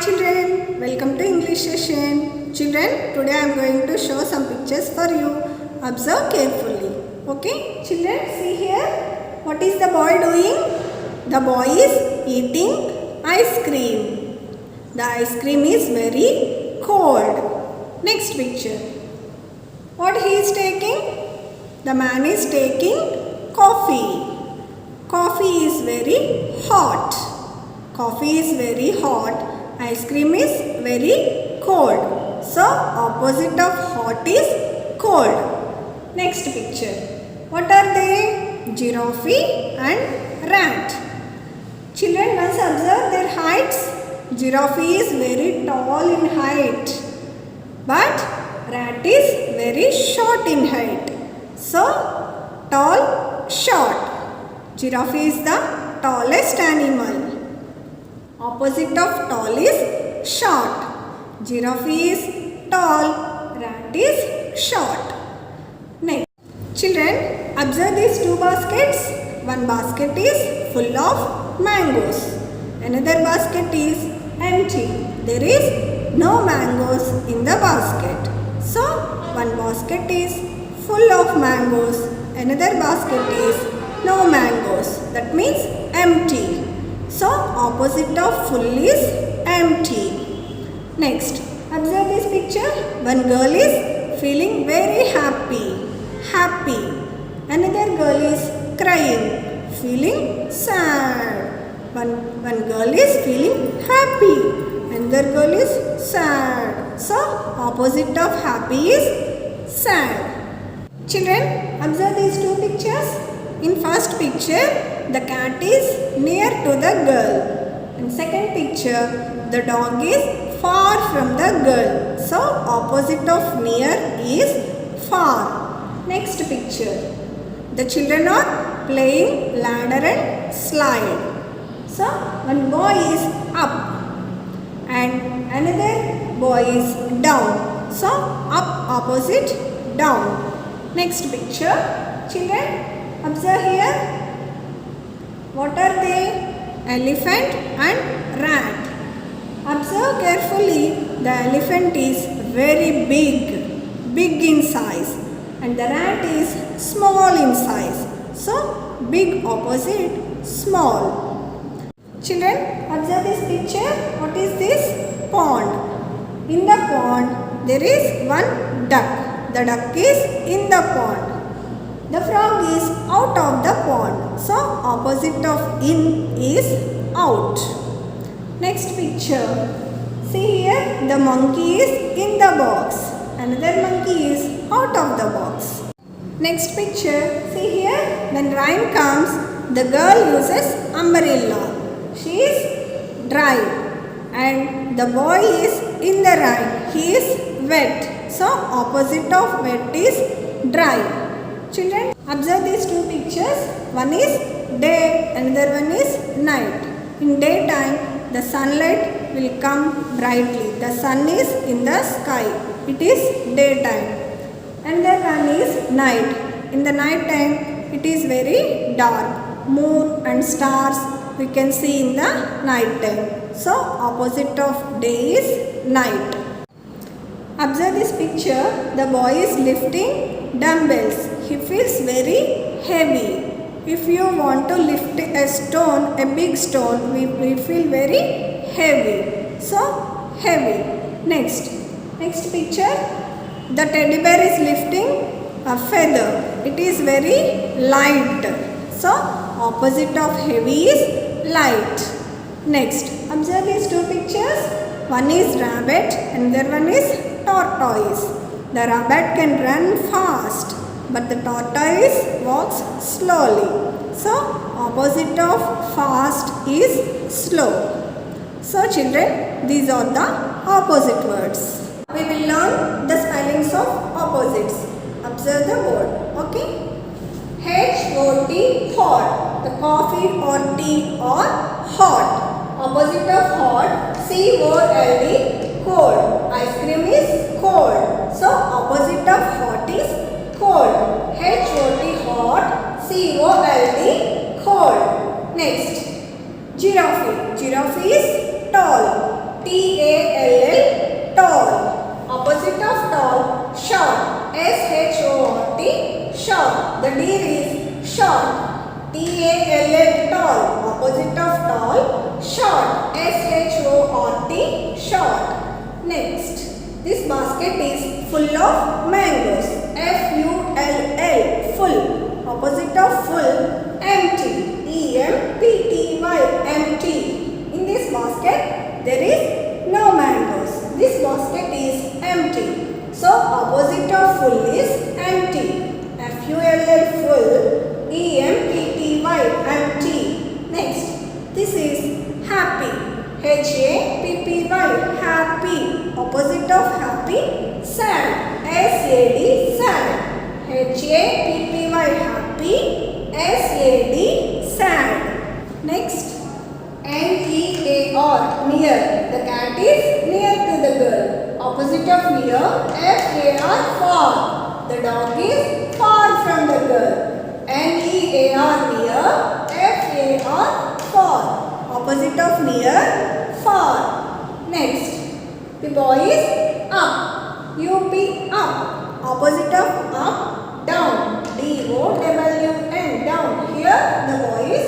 children, welcome to English session. Children, today I am going to show some pictures for you. Observe carefully. Okay, children, see here. What is the boy doing? The boy is eating ice cream. The ice cream is very cold. Next picture. What he is taking? The man is taking coffee. Coffee is very hot. Coffee is very hot. Ice cream is very cold. So, opposite of hot is cold. Next picture. What are they? Giraffe and rat. Children must observe their heights. Giraffe is very tall in height. But rat is very short in height. So, tall, short. Giraffe is the tallest animal. Opposite of tall is short. Giraffe is tall. Rat is short. Next. Children, observe these two baskets. One basket is full of mangoes. Another basket is empty. There is no mangoes in the basket. So, one basket is full of mangoes. Another basket is no mangoes. That means empty. So, opposite of full is empty. Next, observe this picture. One girl is feeling very happy. Happy. Another girl is crying. Feeling sad. One girl is feeling happy. Another girl is sad. So, opposite of happy is sad. Children, observe these two pictures. In first picture, the cat is near to the girl. In second picture, the dog is far from the girl. So, opposite of near is far. Next picture. The children are playing ladder and slide. So, one boy is up and another boy is down. So, up opposite down. Next picture. Children, observe here. What are they? Elephant and rat. Observe carefully. The elephant is very big in size, and the rat is small in size. So, big opposite small. Children, observe this picture. What is this? Pond. In the pond, there is one duck. The duck is in the pond. The frog is out of the pond. So, opposite of in is out. Next picture. See here, the monkey is in the box. Another monkey is out of the box. Next picture. See here, when rain comes, the girl uses umbrella. She is dry. And the boy is in the rain. He is wet. So, opposite of wet is dry. Children, observe these two pictures. One is day, another one is night. In daytime, the sunlight will come brightly. The sun is in the sky. It is daytime. Another one is night. In the night time, it is very dark. Moon and stars we can see in the night time. So, opposite of day is night. Observe this picture. The boy is lifting dumbbells. He feels very heavy. If you want to lift a stone, a big stone, we feel very heavy. So, heavy. Next picture. The teddy bear is lifting a feather. It is very light. So, opposite of heavy is light. Next, observe these two pictures. One is rabbit and another one is tortoise. The rabbit can run fast, but the tortoise walks slowly. So, opposite of fast is slow. So, children, these are the opposite words. We will learn the spellings of opposites. Observe the word. Okay? H-O-T, hot. The coffee or tea or hot. Opposite of hot, C-O-L-D, cold. Ice cream is cold. So, opposite of hot is cold. H-O-T, hot. C-O-L-D, cold. Next, giraffe. Giraffe is tall. T-A-L-L, tall. Opposite of tall, short. S-H-O-R-T, short. The deer is short. T-A-L-L, tall. Opposite of tall, short. S-H-O-R-T, short. Next, this basket is full of mangoes. F-U-L-L, full. Opposite of full, empty. E-M-P-T-Y, empty. In this basket, there is no mangoes. This basket is empty. So, opposite of full is empty. F-U-L-L, full. E-M-P-T-Y, empty. Next, this is happy. H-A-P-P-Y, happy. Opposite of happy, sad. S-A-D, sad. H-A-P-P-Y, happy. S-A-D, sad. Next, N-E-A-R, near. The cat is near to the girl. Opposite of near, F-A-R, far. The dog is far from the girl. N-E-A-R, near. F-A-R, far. Opposite of near, far. Next, the boy is up. U-P, up. Opposite of up, down. D-O-W-N, down. Here the boy is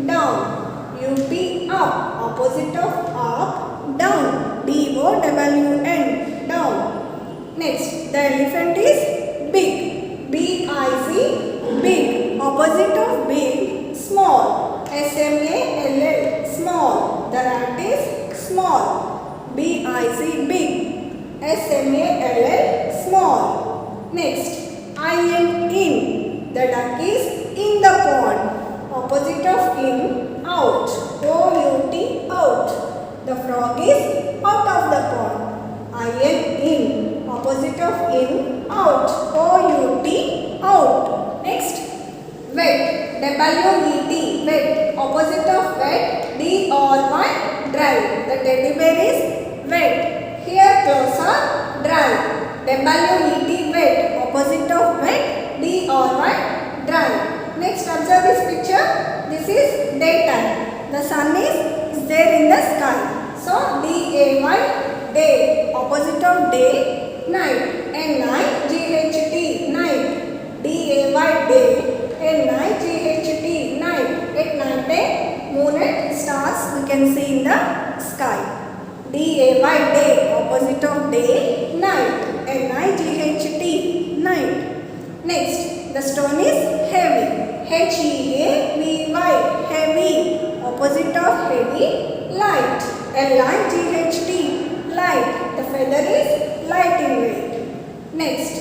down. U-P, up. Opposite of up, down. D-O-W-N, down. Next, the elephant is big. B-I-C, big. Opposite of big, small. S-M-A-L-L, small. The rat is small. B-I-C, big. S-M-A-L-L, small. Next, I-N, in. The duck is in the pond. Opposite of in, out. O-U-T, out. The frog is out of the pond. I-N, in. Opposite of in, out. O-U-T, out. Next, wet. W-E-T, wet. Opposite of wet, D-R-Y, dry. The teddy bear is wet. Here clothes are dry. W-E-T, wet. Opposite of wet, D-R-Y, dry. Next, observe this picture. This is daytime. The sun is there in the sky. So, D-A-Y, day. Opposite of day, night. N-I-G-H-T, night. D-A-Y, day. N-I-G-H-T, night. At night time, moon and stars we can see in the sky. D-A-Y, day. Opposite of day, night. N-I-G-H-T, night. Next, the stone is heavy. H-E-A-V-Y, heavy. Opposite of heavy, light. L-I-G-H-T, light. The feather is light in weight. Next,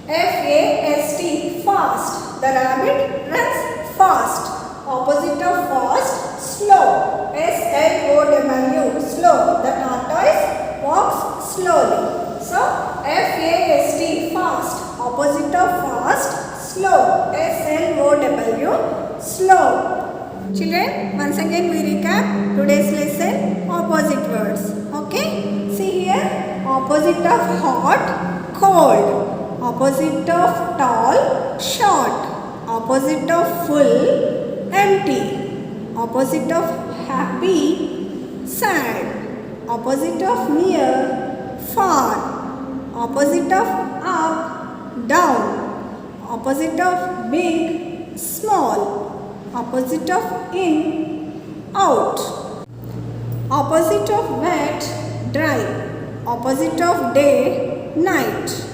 F-A-S-T, fast. The rabbit runs fast. Opposite of fast, slow. S-L-O-W, slow. The tortoise walks slowly. So, F-A-S-T, fast. Opposite of fast, slow. S-L-O-W, slow. Children, once again we recap today's lesson, opposite words. Okay? See here, opposite of hot, cold. Opposite of tall, short. Opposite of full, empty. Opposite of happy, sad. Opposite of near, far. Opposite of up, down. Opposite of big, small. Opposite of in, out. Opposite of wet, dry. Opposite of day, night.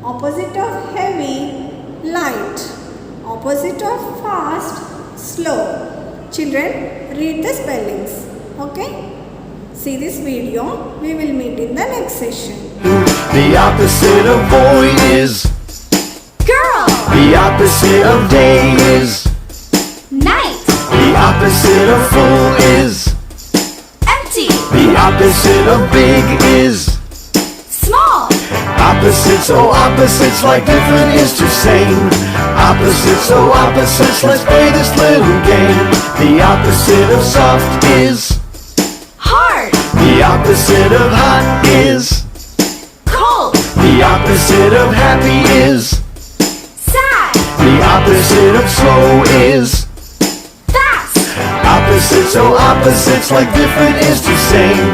Opposite of heavy, light. Opposite of fast, slow. Children, read the spellings. Okay? See this video. We will meet in the next session. The opposite of boy is girl. the opposite of day is Night. the opposite of full is Empty. the opposite of big is Small. opposites, oh opposites, like different is to same. Opposites, oh opposites, let's play this little game. The opposite of soft is Hard. the opposite of hot is Cold. the opposite of happy is Sad. the opposite of slow is Fast. opposites, oh opposites, like different is to same.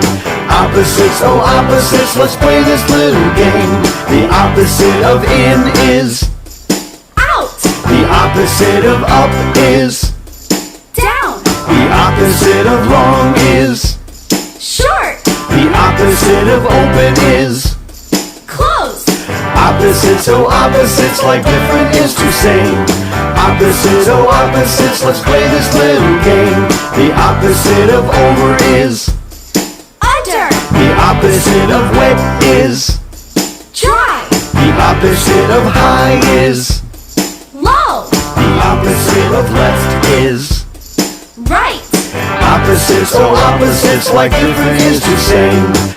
Opposites, oh opposites, let's play this little game. The opposite of in is. Out. The opposite of up is. Down. The opposite of long is. Short. The opposite of open is. Closed. Opposites, oh opposites, like different is to same. Opposites, oh opposites, let's play this little game. The opposite of over is. Under. The opposite of wet is. Dry. The opposite of high is. Low. The opposite of left is. Right. Opposites, oh opposites, like different is to same.